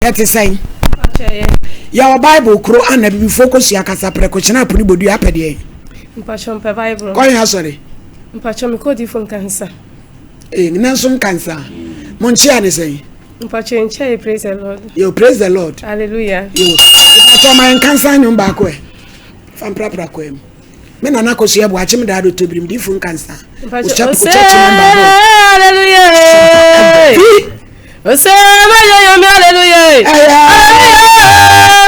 Yet is saying, your Bible crow and be focus your casa precochina put bodu apedi. Mpachom pe Bible. Why you sorry? Mpachom ko di from Nkansah. Nkansah Nkansah. Monchia ne say. Mpachom nche praise the Lord. You praise the Lord. Hallelujah. You. Mpachom my Nkansah nyum ba ko e. Fam prapra ko em. Me na nakoso yebo achim da do tobrim di from Nkansah. Hallelujah. Ose majo yami hallelujah.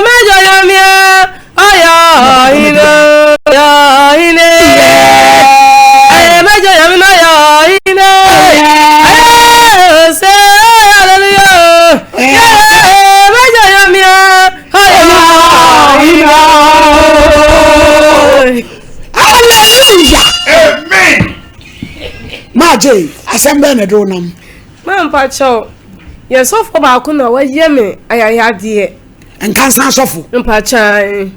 Majo yami aya hino ya hine. Majo yami na ya hine. Ose hallelujah. Majo yami aya hino. Hallelujah. Amen. Maje asembe na do nam. Mampacho. Yes, sofo ba kuna wa yeme ayayade. Nkansah sofo. Mpachan.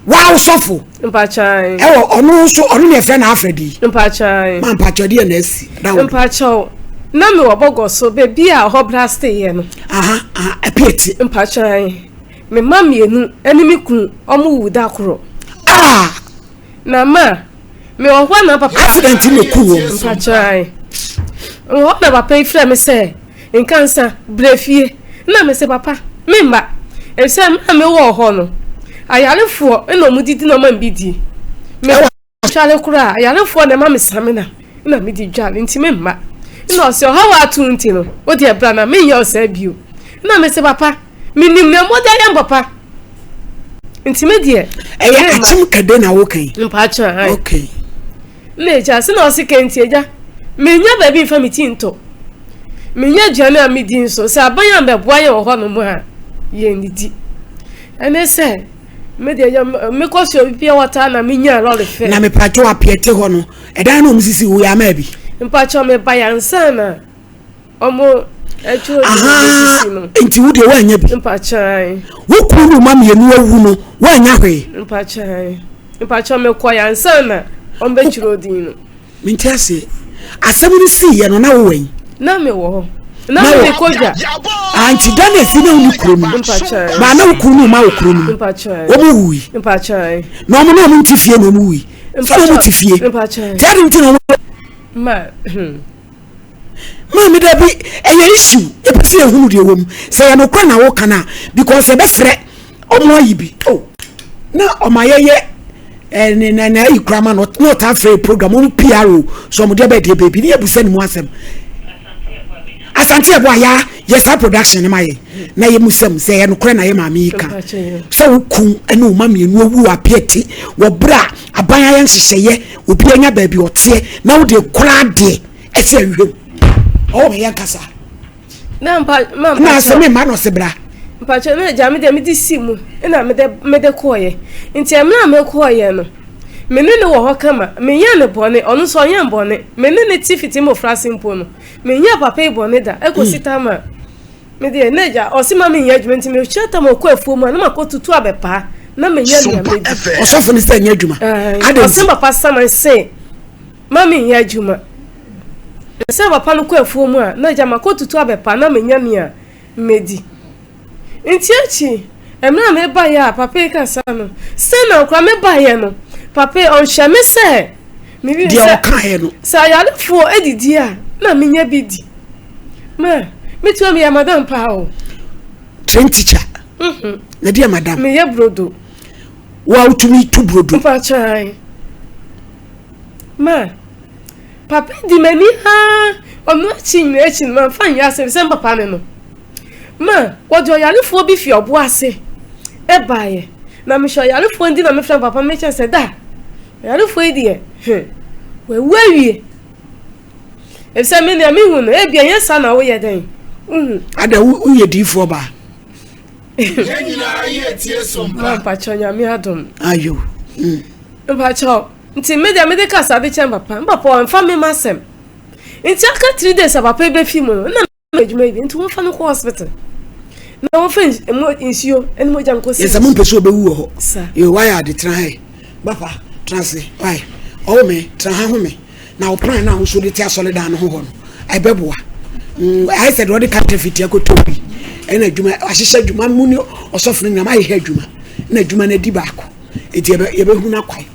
Wow sofo. Mpachan. Ewo onu so onu ne fe na Afridi. Mpachan. Mampacho de na asi. Mpacho. Na me wo bogo so be a ho blast ye no. Apeti. Mpachan. Me mamienu enimi kun omo wuda koro. Na ma me wo hwa na papa accident me kuwo. Mpachan. Wo na papa ifre me say Nkansah brefie na me se papa memba e se ma me wo ho no ayarefo e no mudidi no ma mbidi me chale kura ayarefo de ma me samina na me di dwale nti memba na se ha wa tu nti no o de bra na me ye o se bio na me se papa minim na mo de ya papa nti me die achim kade na wo kan mpacha okay na eja se na o se kenti eja me nya ba bi fa mi tinto Minya jana amidin so se abanya mbeboa ye ho no mu ha ye ndidi ene se me de me kosi obi water na minya lole fe na me pacho apiete ho no eda na omsisi wo ya ma bi mpacho me bayansa na omo echo omsisi no enti wo de wa anya bi mpacho wo kuru ma me nu awu no wa anya hwe mpacho me koyansa na ombe chiro din no minti ase asabuni si ye no na wo wen na me wo na me koja anti dane si na unikuru mu ba na ukuru ma ukuru mu wo mu wi na omo na omo ntifie na omo wi so omo tifie tari nti no ma me da bi eye issue e pese ehunu de wom se ya no kwa na wo kana because e be frɛ omo ayibi na omayeye na ikrama not afraid program on PRO so mo de be de baby na ebusa ni mu asem asante ebo aya yes production ma ye na ye musem se ye no kore na ye ma mi ka so ku ene o ma mi enu owu apeti wo bra abanya ye nhyehyeye obi anya ba bi ote na wo de kora de e se ahwem o me yankasa na mpa na se me ma no se bra mpa che me ja me de simu na me de koye nti em na me koye no menene wo ho kama menya ne bone onu so nya bone menene tifiti mo frasimpo no menya papa bone da ekosita ma me de neja osima me nya adwuma nti me chata mo ko afuo mu na makotutu abepa na menya nya me osofo ni se nya adwuma adem osima papa sama se mama nya adwuma se papa no ko afuo mu a neja makotutu abepa na menya nya medi nti achi emna me ba ya papa ka sa no se na kwa me ba ya no papa on shame se mi bi se no sa ya lefo edidi a na menya bidi ma me tu am ya madam pa o train teacher na dia madam me ye brodo wa utumi tu brodo pa chai ma papa di mani ha o no chin ma fan ya se papa ne no ma wodo ya lefo bi fi obo ase e baaye na me sho ya lefo ndi na me fra papa me che se da ya fo idie we wawie e se me na me hu no e bia yensa na wo ye den ada wo ye difo ba nyina ye tie SOMPA pa chonya mi adom ayo pa cho nti me de kasa be chen papa on fa me masem nti aka 3 days papa be fi mu na adwuma bi nti wo fa no ko hospital na wo fa insio eni mo jam ko se yes amon peso be wu ho yo why are the try papa transe why o me tra ha ho me na o plan na ho so de tia solid an ho ho no e beboa I said what the counterfeit ya ko tobi ena adwuma ahyehyɛ adwuma mu ne osofo nyama ayɛ adwuma na adwuma na di baako eti ye be hu na kwai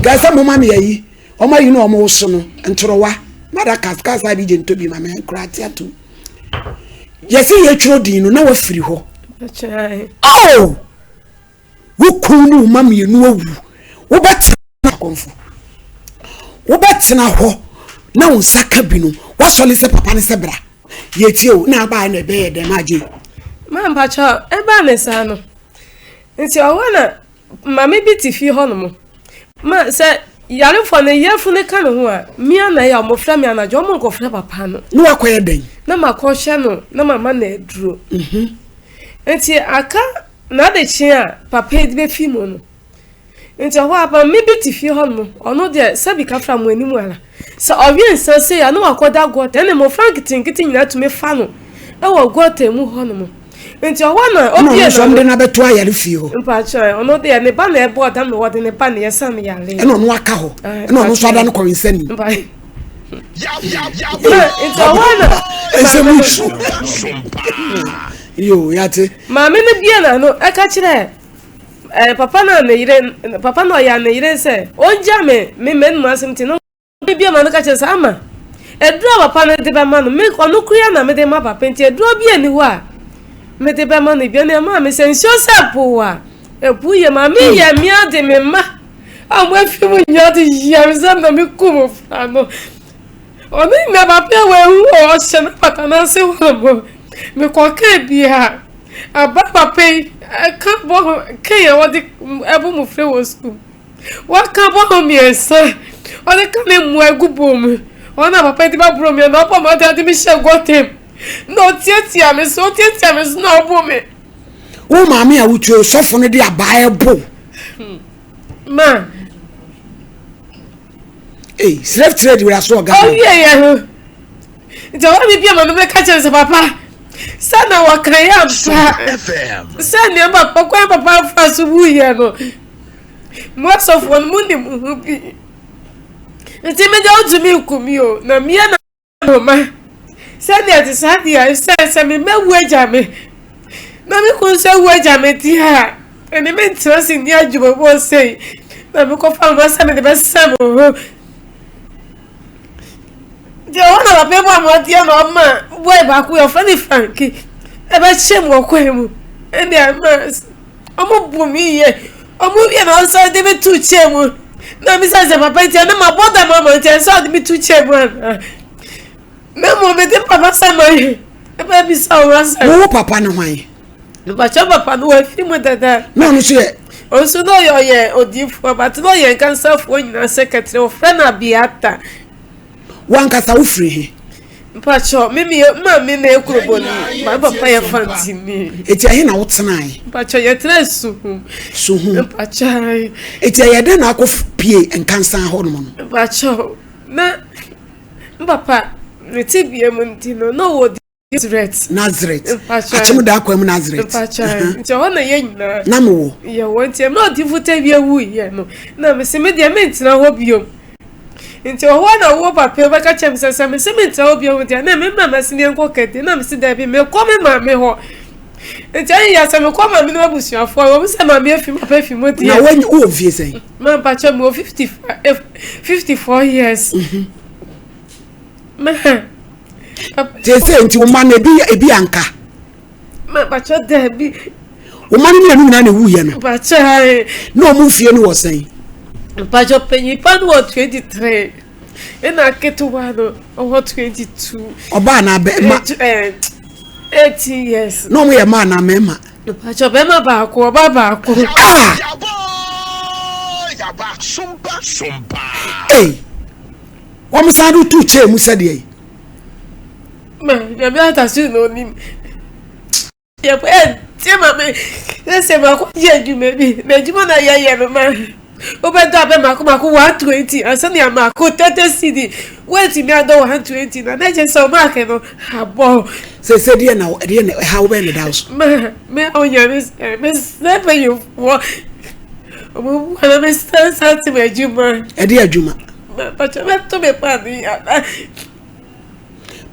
Gasa mama me yi oma yi no omo so no ntorowa mada kaskasa bi je ntobi mama nkrati atu yesi ye twodin no na wa firi ho oh wo kunu mama ye no awu wo betina konfo wo betina ho na wo saka bi no wa sole se papa ne se bra ye tie o na ba na be ye dem age mama cha e ba ne sa no nti o wana mama bi ti fi ho no mo ma se yare fo ne yefu ne kan ho a mia na ya mo fra mi anajo mo ko fra papa no no akoye den na makoshe no na mama na eduro enti aka na de chi a papa edi be fi mo no enti ho apa mi bi ti fi ho no ono de sabi ka fra mo animu ala se owie nsa se ya no akoda got ene mo frank tinkiti nyina to me fa no e wo got emu ho no mo enti o wana obie no so mde na beto ayare fi ho mpa cha ono de ne ba na e bo da me wo de ne ba ne yesa me yare eno no aka ho eno no so ada no korinsani mpa enti o wana esemusu yo yate mama ne bia na no aka kire papa na ne yire papa no ya ne yire se onja me menu asemti no bia ma no ka kire sa ama eduro papa no de ba ma no me onu kuya na me de ma papa enti eduro bia ni ho a me de ba ma no bia na ma me sensio sapo wa ebu ye ma me ye mi ade me ma amwe fi mu nya de ye zam na me kumo fa no oni me papa we hu o se na pata na se wo mo me ko ka bia aba papa ka bo ke ye wo de ebu mu fre wo school wa ka bo mi esa o de ka me mu agubo mu ona papa ti ba bro mi na pa ma de mi she gotem no tietia me so na obo me wo maami a wutu sofo no de abae bo ma slave trade we aso ga oh yeah jo wa mi bia ma no be ka chere se papa sana wa kan ya FM sana papa kwa papa fa subu ye no mo sofo mo ni mu bi nti me ja otu mi kumi o na mi na ma sani ati sadi ya se me mewu eja me na mi kun se wu eja me ti ha eni me ntrasi ni ajubo bo sei na mi ko fa ma se me de be sam o je wona ba pe bo mo ti na ma boy ba ku yo fani franki e ba chem wo ko emu eni ama omo bu mi ye omo ye na so de be tu chemu na mi sa se papa ti na ma boda mama ti so de mi tu chemu Memo me de papa samai. E ba bi sa o ransa. wo papa no hwan No ba cha papa no wa fi mu dada. na no so ye O so no yo ye odifo but no ye Nkansah fo nyina secretary o friend Abiata. wankasa wo firi he Mpacho me ma me na ekurobo ni. Ba papa ye fantini. eti ahe na wo tenae Mpacho ye tresu. suhu Mpacho. eti aye de na akofie Nkansah ho no no Mpacho na papa Nitibie muntino no wo Nazareth achemu da akwa mu Nazareth nti ho na ye nyina na mo ye wonti em no difuta bia wu ye no na me se me dia mentina ho biom nti ho na wo papa ba ka chem se me se mentina ho biom dia na me mama se ne nko kete na me se da bi me ko me ma me ho nti ayi ya se me ko ma me no abusuafo wo se ma me afi papa afi mo dia na when wo vie say ma pa chem mo 54 years Jese nti o ma na ebi anka ma bacho da bi o ma ni anu na wu ye no bacho hai na o mu fie ni wo sen bacho penyi pan wo 23 ina ketuwa no o 22 oba na be ma 80 years no mo ye ma na mema bacho be ma ba ko oba ba ko yaba SOMPA wo mo sa do tu che mu se de ma ya bi ata si no ni ye Tima me. Let's say my you maybe. Benjamin ya man. Open up Mako 120 and suddenly I'm a 30 CD. Where's me? I don't 120 and I just saw market no habo. Say dear now, how well the house. Me on your miss never you what I'm a stand something with Juma. A dear Juma. But I went to be funny.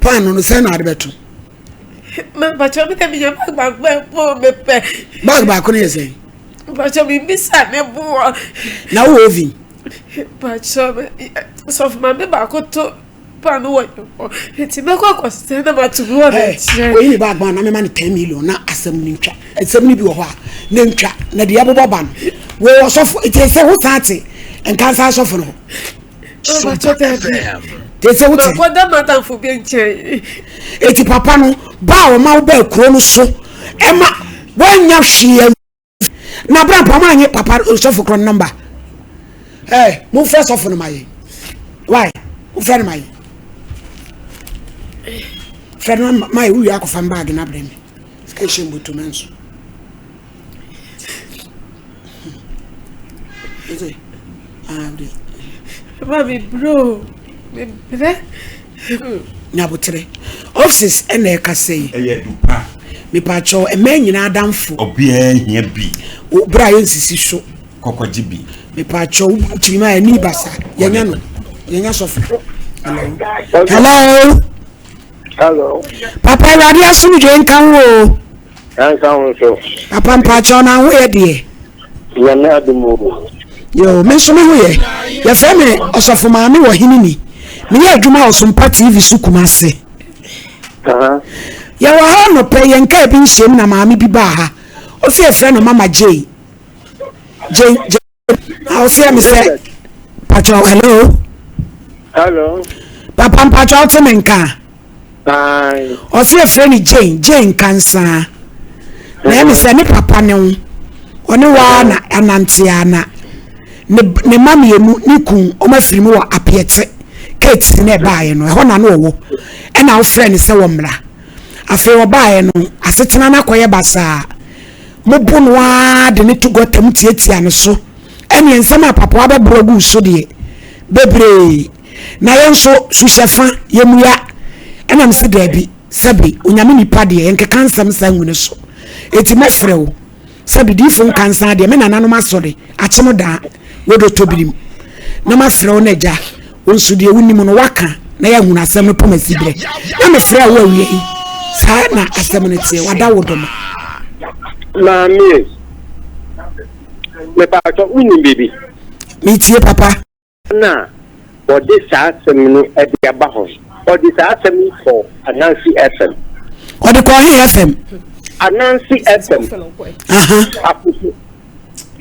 Pan on the sun out of better. But you're making your back on your say. But you'll be missing me more. Now, Ovi. But so my member could to pan what it's a milk was sent about to go. Hey, back one, I'm a man 10 million, not as a ninja. It's a new one. Ninja, Nadiabo Boban. We were so it is a whole party and Nkansah sofo. SOMPA FM. They say what that matter for being changed. Eti papa no ba o ma ba kuro no so ema wanya hwe na bra pama anye papa sofo kro number mo first sofo no maye why mo friend maye friend maye wi akofa bag na bra mi station butu menso eze Mami bro bebe nyabotre offices ene ka sei eye dupa mi pa cho e ma nyina adamfo obia hia bi o bra yensisi so kokoji bi mi pa cho chirima ani basa yenya no yenya sofo hello papa ladi asunu je nkan wo so papa pa cho na ho ye de ya na adumo yo me so me ho ye ya fe me osofo ma me wo hinini me ya adwuma o SOMPA TV su kumase ya wa ha no pe yen ka bi nhiem na maami bi ba ha o se efre no mama J I see me say pacho hello papa pacho to me nka o se efre ni J Nkansah na me say ni papa ne oni wa na anantiana ne mami emu ni kun o ma firi mu wa apiete Kate ne baaye no ho na no wo e na wo friend se wo mra afi wo baaye no asetena na koye basa mo bunu wa de ne to gotam tietia ne so ene ensama papa wa be brogu so de bebre na yenso suhyefa yemuya ena mse dabi sabi onyame nipa de yenke kansam sanwune so eti mefre wo sabi di fo Nkansah de me nananom asore achemo da wodo tobirim na mafre wo na ja onsu de wunimu no waka na ya hunu asem no pomasibre na me frɛ wo awie sa na asem no tie wada wodom na me pa to wini baby me tie papa na o de sa asem no e de aba ho o de sa asem for Anansi FM o de ko FM Anansi FM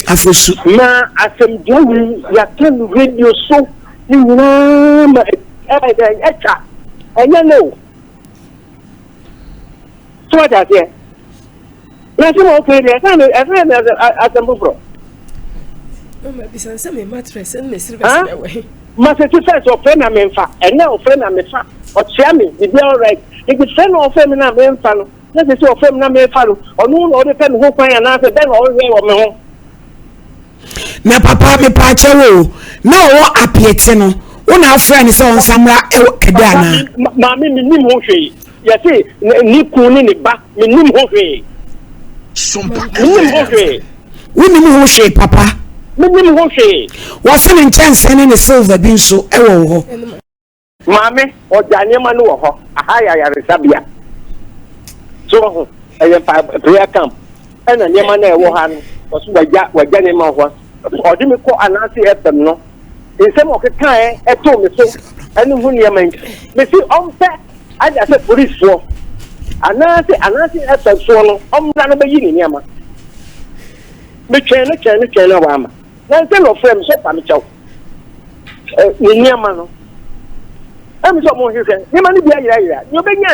afusu na asem dwani ya kan radio so ni na ma echa enya no so that here na se mo pe le kan asembo bro ma bisan se me mattress en me sirve se we ma se tu face of na me fa ena of na me fa o tia me e be all right e be say no of na me fa no na se of na me fa no onu no de pe me ho kwan ya na se den o we wo me ho na papa me pa chewo na wo apiete no una friend so on samra kede ana ma me nim ho hwe ya se ni ku ni ba me nim ho hwe SOMPA nim ho hwe woni mu ho hwe papa me nim ho hwe wo se ne chance ne silver bin so ewo ho ma me o janye ma no wo ho aha ya resabia so ho e prayer camp ena nyema na ewo ha no so wagya ne ma ho odi me ko Anansi FM no nsem o kekan eto me so enu hu nyema me si ompe aja se police for Anansi FM so no omra no be yi ni nyema me twene wa ma na nse no frame so pa me chaw ni nyema no em so mo hwehwe ni ma ni bia yira ni obenya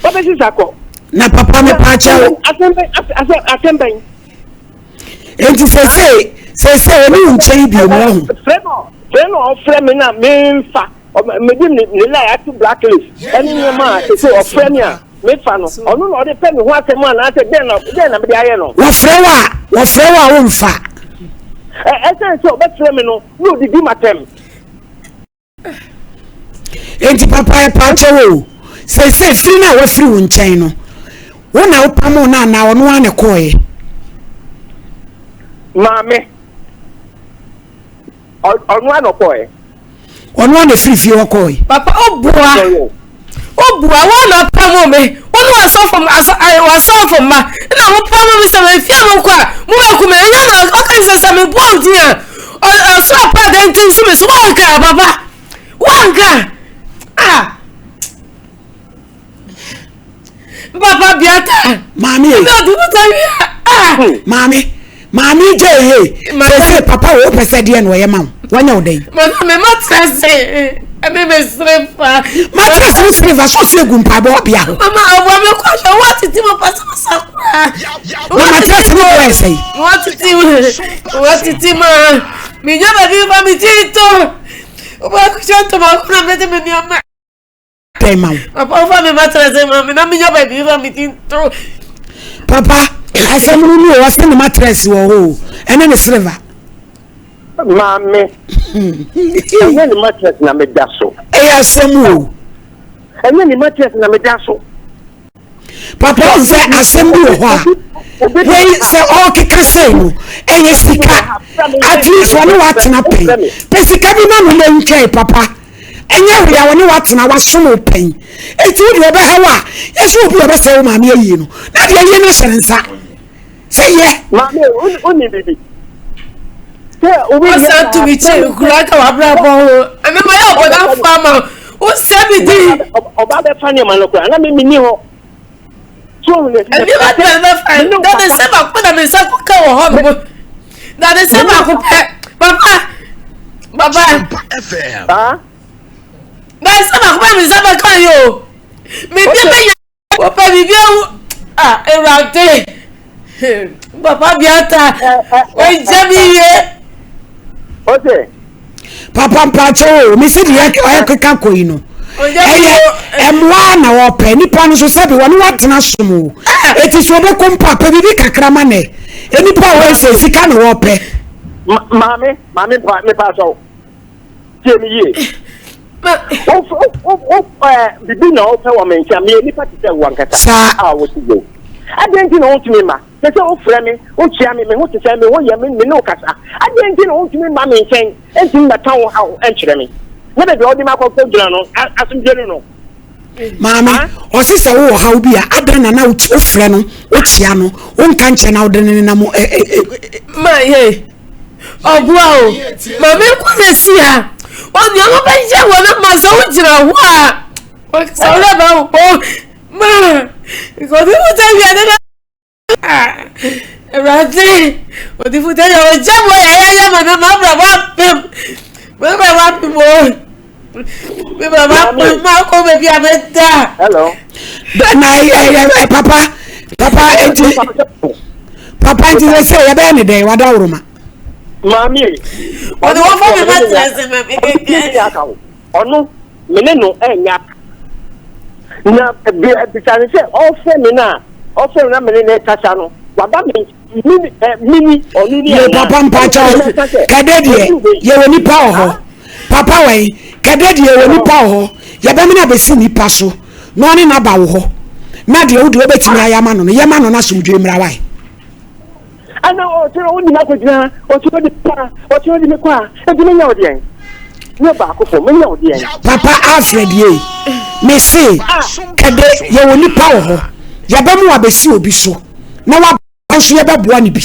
abati sako na papa me pa chawo asembe enti se ni unchen bi mo ho freno frame na me mfa me di ni la ya to blacklist eni nyema se o frame a me fa no onu no de pe me ho asem ana ase den na me de aye no wo frewa wo mfa ese so be tre me no no di matem enti papa e pa chewo se fi na wo free wo nchen no wo na wo pamo na ono ane koye mame onu ane koye ono ane free wo koye papa obua wo na pamo me onu asofo ma na wo pamo me se me fia mo kwa mo ba ku me nya na o kan se me bon dia o so pa den tin so me so wanka papa wanka Papa biata mami mami je he papa wo pese de no ye mam wanya odai mama me matrese me srefa matrese wo srefa so se gu mpa bo bia mama awu me kwa so watiti mo pasa sakura matrese wo bo ese watiti ma mi nyaba bi ba mi tito o ba ku chanto ma kuna mete me nyama Papa, papa me matrese mama na mi nyaba bi ba mi tito papa asem nu o wase ne matrese wo ho ene ne silver mame ene ni matrese na me daso asem o ene ni matrese na me daso papa se asem bi ho a we se o keka sei no eye sika at least one watena pe sika bi na no le ntwe papa enye ria woni watena wasomo pen eti wo de be hawa yesu obi obe se o ma me yi no na de ye na hyerensa se ye mame oni bibi se obi ya to bi che kura ka wa bra bo ame ma ya oboda farmer o se bi di oba be fa ni ma no kura na me ni ho so le ame ba te be fa da de se ba ko da me sa ko ka wo ho no da de se ba ko pe papa SOMPA FM. da se ba ko me sa ba ka yo me bi be ya ko pa bi bi erade papa biata o jamiye Ote papa mpacho mi se de ya keka koyi no emwa na wo pe nipa no so se bi woni watena somo eti so be ko papa bibi kakra ma ne enipa wo se sika no wo pe mame me pa so tie mi ye bibi na o pe wa me ntia me nipa ti se wankata wo ti go adenti na o tumi ma se o frɛ me o chia me ho te se me ho ye me no kasa adenti na o tumi ma me nchen enti na tan wo ha o enkyerɛ me na be o di ma ko dura no asumdwe no mama o si se wo ha obi a adana na o frɛ no o chia no o nka nche na o de ne na mo ma ye obua o ma me ko na si ha o ni o ba je wo na ma so o jira ho a o so le ba o ma ko di mo ta wi na Rati, o di futa yo jamo ya mana ma bra wa pem. Bra wa pem mo. Be bra wa pem ma ko be bi ameta. Hello. Na papa enti say ya be ne dey wada uruma. Mami. O di wo fa me matrese me me. Onu me no enya. Na bi tane say o fe me na. O fe na me ne kasa no. Waba mini onini ye papa mpacho kadedie ye woni pa ho papa wai kadedie woni pa ho ye be me na be si nipa so no ne na ba wo ho na de wo de obetimi ayama no ye ma no na sumdwe mra wai ana o tiro woni na kwagina o tiro di pa o tiro di me kwa e di me nya odien ne ba ko fo me nya odien papa Alfred ye me say kade ye woni pa ho ye be mu abesi obi so na wa so ye be boa ni bi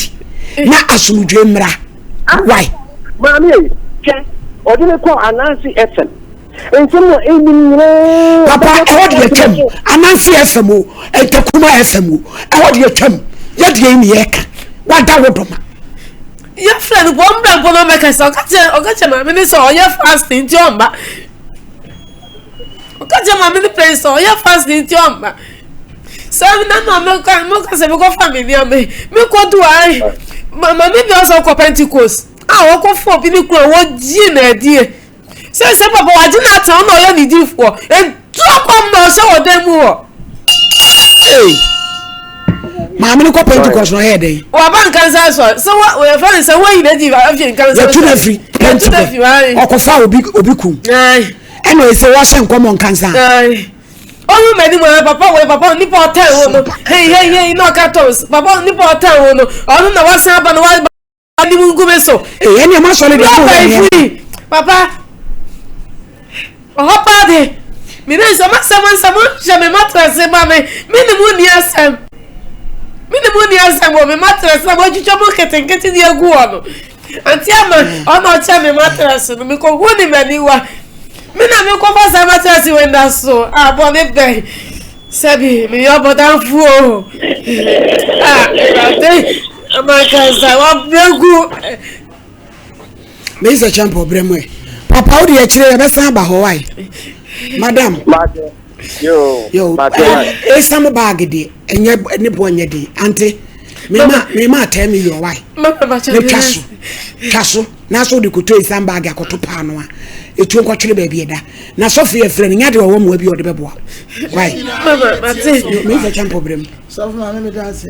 na asumdwe mra why mami ke odine ko anansi FM ensomo enimre papa e wodi etem anansi FM o entakuma FM o e wodi etem ye de emi ye ka wada wodoma ya friend bo mbra bo no make so okache mami ni so ye fasting ti omba okache mami ni pray so ye fasting ti omba so na no me se ko family ame me ko do ai mama me bi so ko Pentecost wo ko fo bi ni kuro wo ji na die se papa wa ji na tan no yo ni di fo en to ko mo so wo dem wo Hey. Maame ni ko Pentecost no head eh. Wa ban Nkansah so we friend say we dey give afin Nkansah. You too free. Pentecost. Okofa obi kum. Ai. Eno e say wa hye nkomo Nkansah. Ai. Oru medi mo papa ni po hotel wo no. Hey no katos. Papa ni po hotel wo no. Onu na wa san ba no wa ni mu ngube so. Eh ene ma so le dey. Papa. Oh pade. Mi ne so ma jamais matresse ba me. Mi ni mu ni asem. Mini asem wo me matresse na bojucho mo ketenketi di egu ono. Anti ama ono cha me matresse no me ko huni maniwa. Me na me ko fa matresse wenda so. Ah bo me be. Sabi me yo bodan fu o. Ah, ade Nkansah wa bregu. Me is a champion bremwe. Papa o de akire be san ba ho wai. Madam. Yo, some bag de enye ne bonye de ante me ma tell me your why me chaso na so de koto some bag akoto pa no a etu nkotwere ba bi eda na sofie frɛ nya de wo mu abi o de beboa why Mama, me the champ problem so for me me dance